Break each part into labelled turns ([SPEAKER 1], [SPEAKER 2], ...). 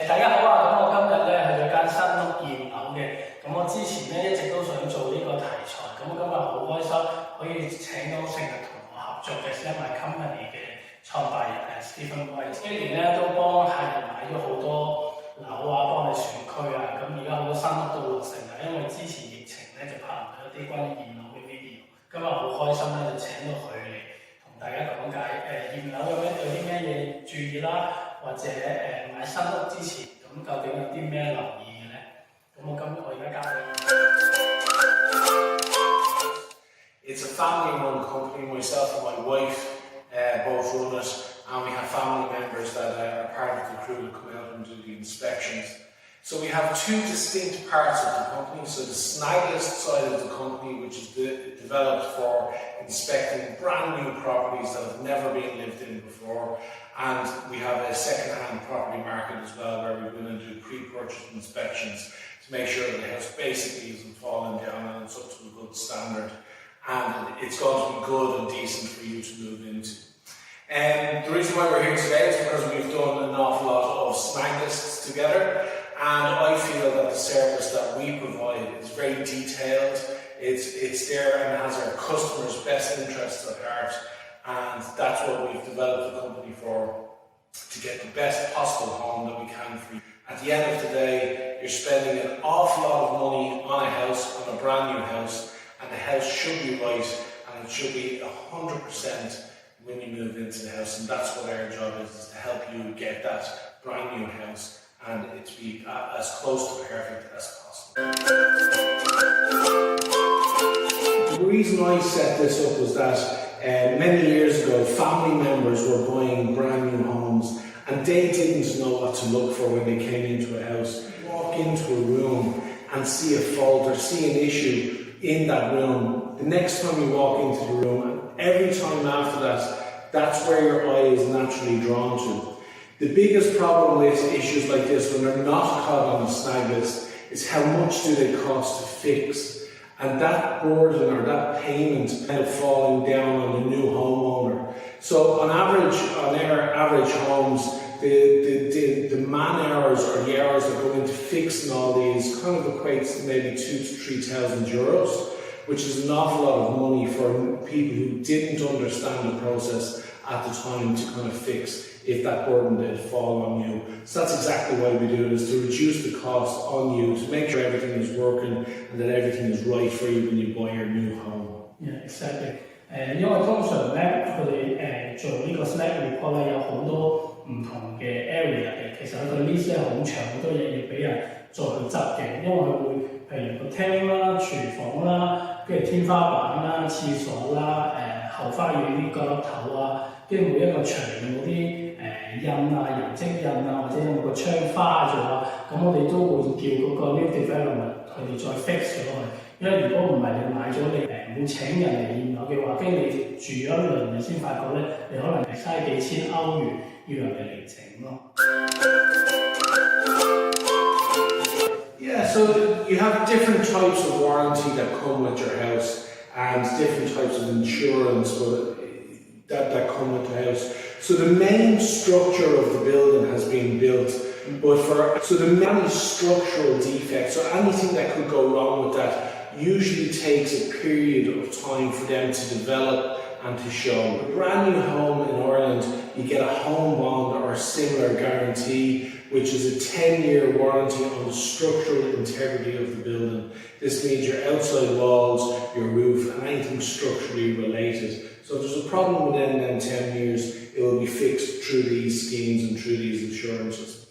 [SPEAKER 1] 大家好啊！咁我今日咧去咗間新屋驗樓嘅，咁我之前咧一直都想做呢個題材，咁我今日好開心可以請到成日同我合作嘅 shunhim company 嘅創辦人Stephen White， 呢年咧都幫客人買咗好多樓啊，幫你選區啊，咁而家好多新屋都落成啦，因為之前疫情咧就拍唔到一啲關於驗樓嘅 video， 今日好開心咧就請到佢嚟同大家講解驗樓有啲咩嘢注意啦。或者買新屋之前，咁究竟有啲咩留意嘅咧？咁我而家交俾你。
[SPEAKER 2] It's a family-run company. Myself and my wife both run it, and we have family members that are part of the crew that come out and do the inspections. So we have two distinct parts of the company. So the snag list side of the company, which is developed for inspecting brand new properties that have never been lived in before. And we have a second-hand property market as well, where we go in and do pre-purchase inspections to make sure that the house basically isn't falling down and it's up to a good standard. And it's going to be good and decent for you to move into. And the reason why we're here today is because we've done an awful lot of snag lists together. And I feel that the service that we provide is very detailed, it's there and has our customers' best interests at heart, and that's what we've developed the company for, to get the best possible home that we can for you. At the end of the day, you're spending an awful lot of money on a house, on a brand new house, and the house should be right, and it should be 100% when you move into the house, and that's what our job is to help you get that brand new house and it to be as close to perfect as possible. The reason I set this up was that many years ago, family members were buying brand new homes and they didn't know what to look for when they came into a house. Walk into a room and see a fault or see an issue in that room. The next time you walk into the room, and every time after that, that's where your eye is naturally drawn to. The biggest problem with issues like this when they're not caught on a snag list is how much do they cost to fix, and that burden or that payment kind of falling down on the new homeowner. So on average, on our average homes, the man hours or the hours that go into fixing all these kind of equates to maybe 2,000 to 3,000 euros, which is an awful lot of money for people who didn't understand the process at the time to kind of fix if that burden did fall on you. So that's exactly why we do it, is to reduce the cost on you, to make sure everything is working and that everything is right for you when you buy your new home.
[SPEAKER 1] Yeah, exactly. 因為通常咧，佢哋做呢個 snag report 咧有好多唔同嘅 area 嘅，其實佢個 list 咧好長，好多嘢要俾人再去執嘅，因為佢會譬如個廳啦、廚房啦、跟住天花板啦、廁所啦、後花園啲角落頭啊，跟住每一個牆有冇啲印啊、油跡印啊，或者有冇個窗花咗啊，咁我哋都會叫嗰個 new development 佢哋再 fix 咗佢。因為如果唔係你買咗你唔請人嚟驗樓嘅話，跟住你住咗一輪你先發覺咧，你可能係嘥幾千歐元要人哋嚟整咯。
[SPEAKER 2] Yeah, so you have different types of warranty that come with your house and different types of insurance that come with the house. So the main structure of the building has been built, but so the main structural defects, so anything that could go wrong with that usually takes a period of time for them to develop and to show. A brand new home in Ireland, you get a home bond or a similar guarantee, which is a 10-year warranty on the structural integrity of the building. This means your outside walls, your roof, and anything structurally related. So if there's a problem within them 10 years, it will be fixed through these schemes and through these insurances.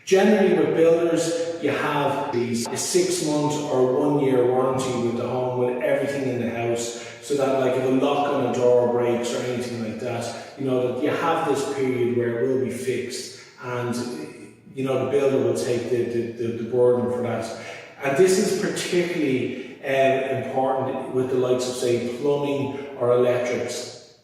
[SPEAKER 2] Generally with builders, you have these a 6-month or 1-year warranty with the home, with everything in the house, so that like if a lock on a door breaks or anything like that, you know that you have this period where it will be fixed, and you know the builder will take the burden for that. And this is particularly important with the likes of say plumbing or electrics.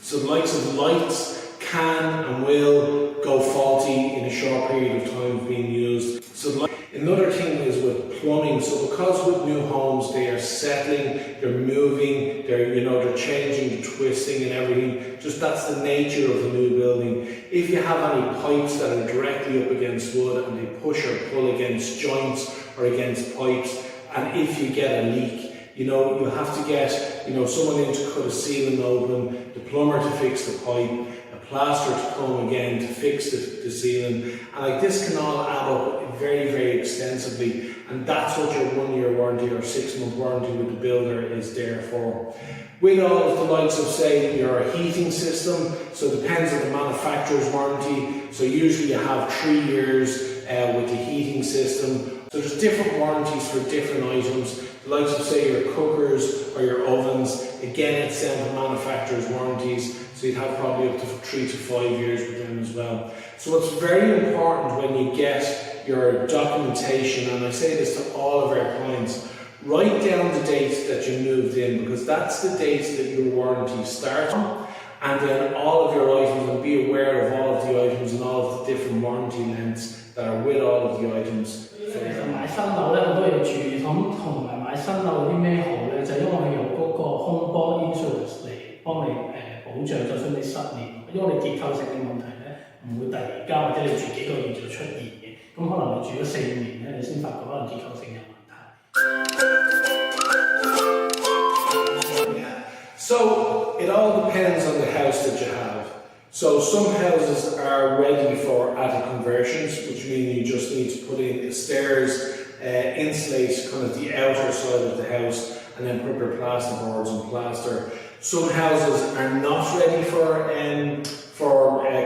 [SPEAKER 2] So the likes of lights can and will go faulty in a short period of time of being used. So another thing is with plumbing. So because with new homes they are settling, they're moving, they're changing, they're twisting and everything. Just that's the nature of a new building. If you have any pipes that are directly up against wood and they push or pull against joints or against pipes, and if you get a leak, you'll have to get someone in to cut a ceiling open, the plumber to fix the pipe, a plaster to come again to fix the ceiling, and this can all add up very, very extensively, and that's what your 1-year warranty or 6-month warranty with the builder is there for. With all of the likes of, say, your heating system, so it depends on the manufacturer's warranty, so usually you have 3 years with the heating system. So there's different warranties for different items. The likes of, say, your cookers or your ovens, again it's down to manufacturer's warranties, so you'd have probably up to 3 to 5 years with them as well. So it's very important when you get your documentation, and I say this to all of our clients, write down the dates that you moved in, because that's the dates that your warranty starts on, and then all of your items, and be aware of all of the items and all of the different warranty lengths that are with all of the items.
[SPEAKER 1] 其實買新樓咧，好多嘢注意，同埋買新樓有啲咩好咧？就因為佢有嗰個 home bond insurance 嚟幫你保障，就算你失業，因為你結構性嘅問題咧，唔會突然間或者你住幾個月就出現嘅，咁可能你住咗4年咧，你先發覺可能結構性有問題。
[SPEAKER 2] So it all depends on the house that you have. So some houses are ready for attic conversions, which mean you just need to put in the stairs, insulate kind of the outer side of the house, and then put your plasterboards and plaster. Some houses are not ready for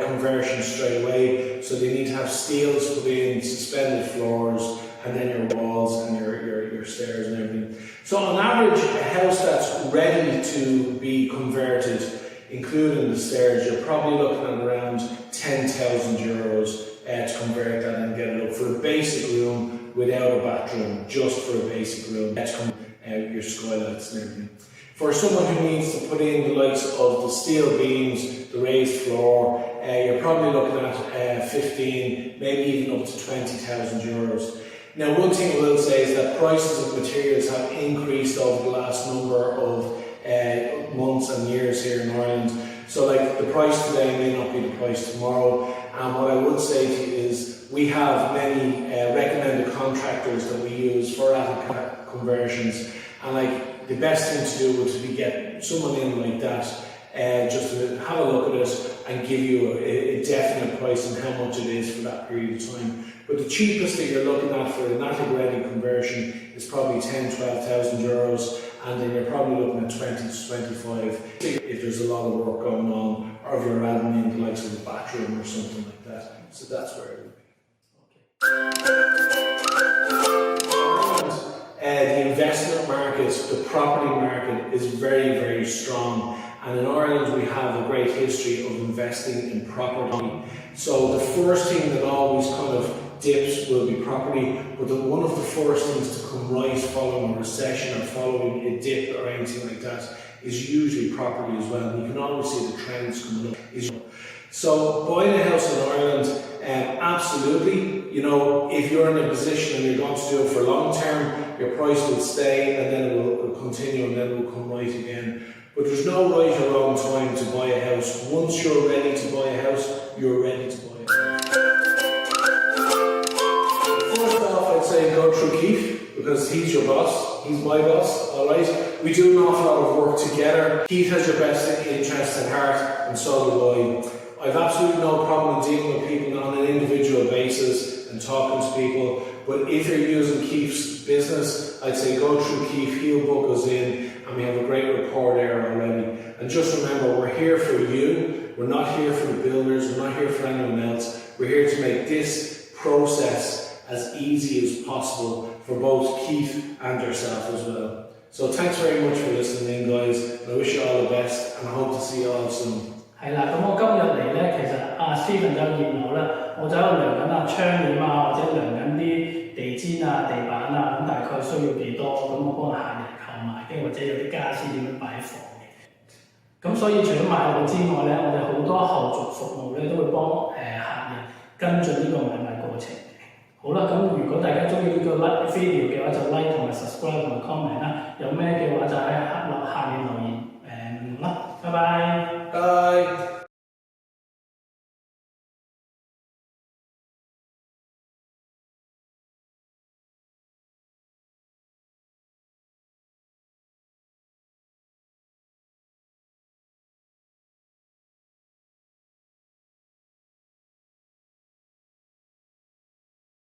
[SPEAKER 2] conversion straight away, so they need to have steels put in, suspended floors, and then your walls and your stairs and everything. So on average, a house that's ready to be converted, including the stairs, you're probably looking at around €10,000 to convert that and get it up for a basic room without a bathroom, just for a basic room. That's your skylights and everything. For someone who needs to put in the likes of the steel beams, the raised floor, you're probably looking at 15, maybe even up to €20,000. Now, one thing I will say is that prices of materials have increased over the last number of months and years here in Ireland. So the price today may not be the price tomorrow. And what I would say to you is we have many recommended contractors that we use for attic conversions. And the best thing to do would be get someone in like that, just to have a look at it and give you a definite price on how much it is for that period of time. But the cheapest that you're looking at for an attic ready conversion is probably €10,000-12,000, and then you're probably looking at 20 to 25 if there's a lot of work going on, or if you're adding in the likes of a bathroom or something like that. So that's where it would be. The investment market, the property market is very, very strong. And in Ireland, we have a great history of investing in property. So the first thing that always kind of dips will be property, but one of the first things to come rise following a recession or following a dip or anything like that is usually property as well. And you can always see the trends coming up. So buying a house in Ireland, absolutely, if you're in a position and you're going to do it for long term, your price will stay and then it will continue and then it will come right again. But there's no right or wrong time to buy a house. Once you're ready to buy a house, you're ready to buy a house. First off, I'd say go through Keith, because he's your boss, he's my boss, alright? We do an awful lot of work together. Keith has your best interest at heart, and so do I. I've absolutely no problem dealing with people on an individual basis and talking to people, but if you're using Keith's business, I'd say go through Keith, he'll book us in, and we have a great rapport there already. And just remember, we're here for you, we're not here for the builders, we're not here for anyone else, we're here to make this process as easy as possible for both Keith and yourself as well. So thanks very much for listening in, guys, and I wish you all the best, and I hope to see you all soon.
[SPEAKER 1] 係啦，咁我今日嚟咧，其實Stephen 有驗樓啦，我就喺度量緊窗簾或者量緊啲地氈地板咁大概需要幾多，咁我幫客人購買，跟住或者有啲家私點樣擺放嘅。咁所以除咗買樓之外咧，我哋好多後續服務咧都會幫客人跟進呢個買賣過程嘅。好啦，咁如果大家中意呢個 video 嘅話，就 like 同埋 subscribe 同埋 comment 啦。有咩嘅話就喺下面留言啦。拜拜。
[SPEAKER 2] 拜。